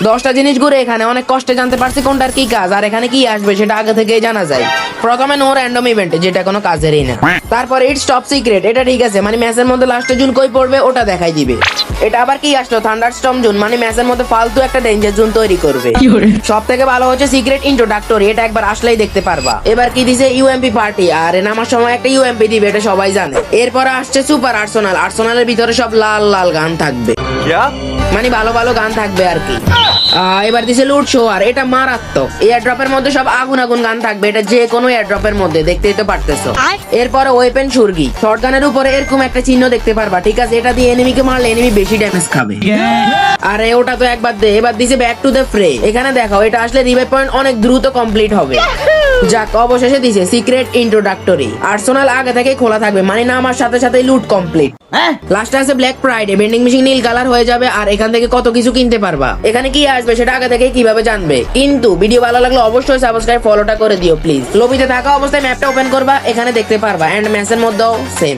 10টা জিনিস ঘুরে এখানে অনেক কষ্টে জানতে পারছি কোনটার কি কাজ আর এখানে কি আসবে সেটা আগে থেকেই জানা যায়। প্রথমে নো র্যান্ডম ইভেন্ট, যেটা কোনো কাজেরই না। তারপরে ইটস টপ সিক্রেট, এটা ঠিক আছে, মানে ম্যাচের মধ্যে লাস্টে জুন কই পড়বে ওটা দেখাই দিবে। এটা আবার কি আসলো থান্ডারস্টর্ম জোন, মানে ম্যাচের মধ্যে ফালতু একটা ডেঞ্জার জোন তৈরি করবে। সব থেকে ভালো হচ্ছে সিক্রেট ইন্ট্রোডাক্টরি, এটা একবার আসলেই দেখতে পারবা। এবার কি দিছে ইউএমপি পার্টি, আর নামার সময় একটা ইউএমপি দিবে, এটা সবাই জানে। এরপর আসছে সুপার আর্সেনাল, আর্সেনালের ভিতরে সব লাল লাল গান থাকবে, মানে ভালো ভালো গান থাকবে আর কি। এবার দিছে লুট শো, আর এটা মারাত্মক। এয়ার ড্রপের মধ্যে সব আগুন আগুন গান থাকবে, এটা যে কোনো এয়ার ড্রপের মধ্যে, দেখতেই তো পারতেছো। এরপরে ওয়েপেন সুরগি, শটগানের উপরে এরকম একটা চিহ্ন দেখতে পারবা, ঠিক আছে, এটা দিয়ে এনিমিকে মারলে এনিমি বেশি ড্যামেজ খাবে। আরে ওটা তো একবার দে, এবার দিছে ব্যাক টু দ্য ফ্রে, এখানে দেখাও এটা আসলে রিভাইভ পয়েন্ট অনেক দ্রুত কমপ্লিট হবে। যাক, অবশেষে দিছে সিক্রেট ইন্ট্রোডাক্টরি, আর্সেনাল আগে থেকে খোলা থাকবে, মানে নামার সাথে সাথে লুট কমপ্লিট। লাস্টে আছে ব্ল্যাক ফ্রাইডে, ভেন্ডিং মেশিন নীল কালার হয়ে যাবে, আর এখান থেকে কত কিছু কিনতে পারবা। এখানে কি আসবে সেটা আগে থেকে কিভাবে জানবে? কিন্তু ভিডিও ভালো লাগলে অবশ্যই সাবস্ক্রাইব ফলোটা করে দিও প্লিজ। লবিতে থাকা অবস্থায় ম্যাপটা ওপেন করবা, এখানে দেখতে পারবা, এন্ড ম্যাচের মধ্যেও সেম।